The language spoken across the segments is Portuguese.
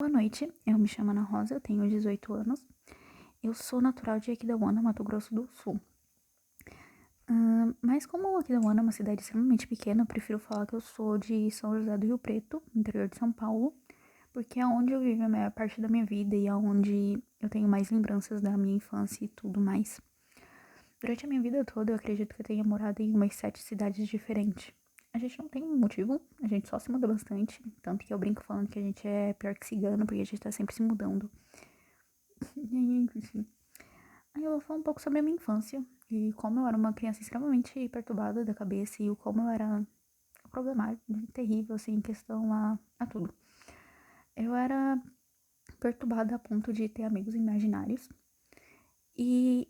Boa noite, eu me chamo Ana Rosa, eu tenho 18 anos. Eu sou natural de Aquidauana, Mato Grosso do Sul. Mas como Aquidauana é uma cidade extremamente pequena, eu prefiro falar que eu sou de São José do Rio Preto, interior de São Paulo, porque é onde eu vivo a maior parte da minha vida e é onde eu tenho mais lembranças da minha infância e tudo mais. Durante a minha vida toda, eu acredito que eu tenha morado em umas 7 cidades diferentes. A gente não tem um motivo, a gente só se muda bastante, tanto que eu brinco falando que a gente é pior que cigano, porque a gente tá sempre se mudando. Enfim. Aí eu vou falar um pouco sobre a minha infância e como eu era uma criança extremamente perturbada da cabeça e o como eu era problemática, terrível, assim, em questão a tudo. Eu era perturbada a ponto de ter amigos imaginários e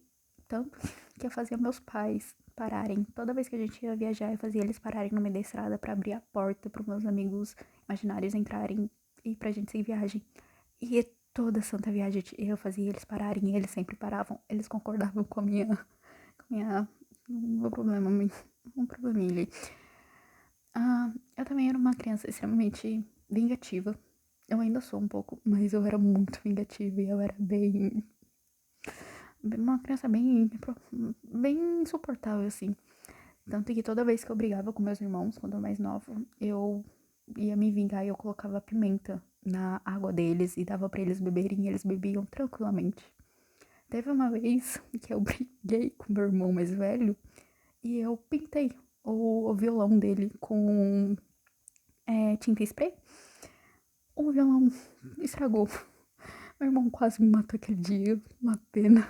tanto que eu fazia meus pais pararem. Toda vez que a gente ia viajar, eu fazia eles pararem no meio da estrada pra abrir a porta pros meus amigos imaginários entrarem e pra gente seguir viagem. E toda santa viagem eu fazia eles pararem e eles sempre paravam. Eles concordavam com a minha um problema, um probleminha ali. Eu também era uma criança extremamente vingativa. Eu ainda sou um pouco, mas eu era muito vingativa e eu era uma criança bem insuportável, assim. Tanto que toda vez que eu brigava com meus irmãos, quando eu mais nova, eu ia me vingar e eu colocava pimenta na água deles e dava pra eles beberem e eles bebiam tranquilamente. Teve uma vez que eu briguei com meu irmão mais velho e eu pintei o violão dele com tinta spray. O violão estragou. Meu irmão quase me matou aquele dia, uma pena.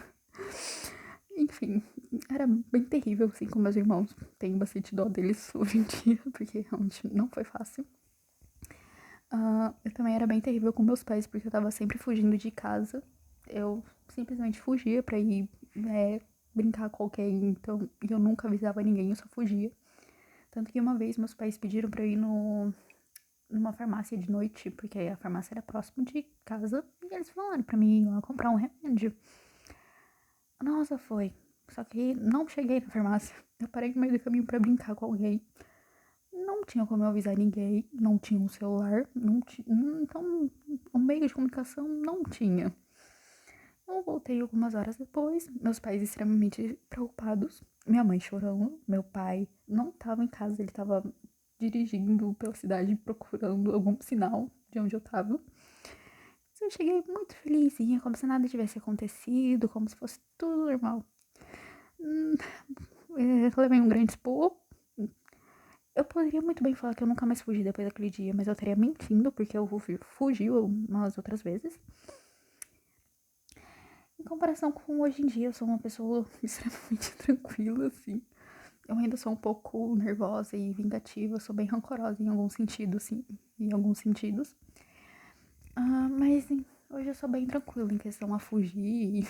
Enfim, era bem terrível assim com meus irmãos. Tenho bastante dó deles hoje em dia, porque realmente não foi fácil. Eu também era bem terrível com meus pais, porque eu tava sempre fugindo de casa. Eu simplesmente fugia pra ir brincar com alguém, então eu nunca avisava ninguém, eu só fugia. Tanto que uma vez meus pais pediram pra eu ir numa farmácia de noite, porque a farmácia era próximo de casa, e eles falaram pra mim ir lá comprar um remédio. Nossa, foi. Só que não cheguei na farmácia. Eu parei no meio do caminho pra brincar com alguém. Não tinha como eu avisar ninguém, não tinha um celular, não tinha. Então, o meio de comunicação não tinha. Eu voltei algumas horas depois, meus pais extremamente preocupados, minha mãe chorando, meu pai não estava em casa, ele estava dirigindo pela cidade procurando algum sinal de onde eu estava. Mas eu cheguei muito felizinha, como se nada tivesse acontecido, como se fosse tudo normal. Levei um grande esporro. Eu poderia muito bem falar que eu nunca mais fugi depois daquele dia, mas eu estaria mentindo, porque eu fugi umas outras vezes. Em comparação com hoje em dia, eu sou uma pessoa extremamente tranquila, assim. Eu ainda sou um pouco nervosa e vingativa, sou bem rancorosa em algum sentido, assim, em alguns sentidos. Mas hoje eu sou bem tranquila em questão a fugir.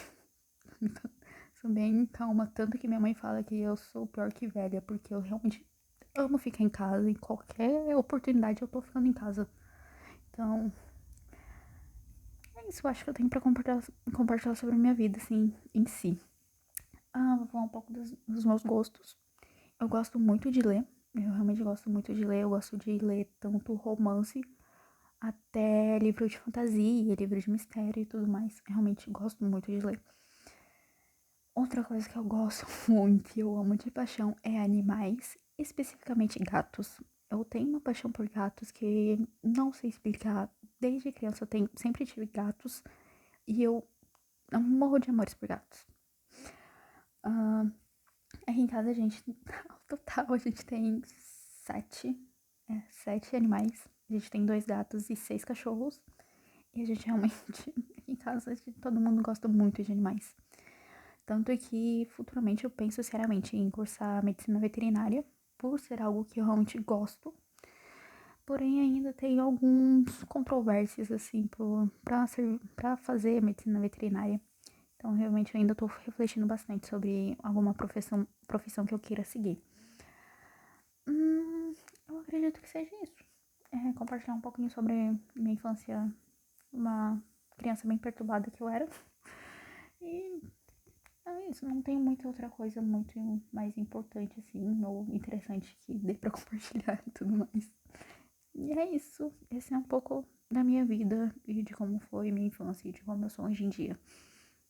Sou bem calma, tanto que minha mãe fala que eu sou pior que velha, porque eu realmente amo ficar em casa, em qualquer oportunidade eu tô ficando em casa. Então, é isso, eu acho que eu tenho pra compartilhar sobre a minha vida, assim, em si. Vou falar um pouco dos meus gostos. Eu gosto muito de ler, eu realmente gosto muito de ler. Eu gosto de ler tanto romance até livro de fantasia, livro de mistério e tudo mais. Eu realmente gosto muito de ler. Outra coisa que eu gosto muito e eu amo de paixão é animais, especificamente gatos. Eu tenho uma paixão por gatos que não sei explicar. Desde criança sempre tive gatos e eu morro de amores por gatos. Aqui em casa a gente, ao total, a gente tem sete animais. A gente tem 2 gatos e 6 cachorros. E a gente realmente, aqui em casa, todo mundo gosta muito de animais. Tanto que futuramente eu penso seriamente em cursar medicina veterinária, por ser algo que eu realmente gosto. Porém, ainda tem alguns controvérsias, assim, pra fazer medicina veterinária. Então, realmente, eu ainda tô refletindo bastante sobre alguma profissão que eu queira seguir. Eu acredito que seja isso. Compartilhar um pouquinho sobre minha infância, uma criança bem perturbada que eu era. E é isso, não tem muita outra coisa muito mais importante, assim, ou interessante que dê pra compartilhar e tudo mais. E é isso, esse é um pouco da minha vida e de como foi minha infância e de como eu sou hoje em dia.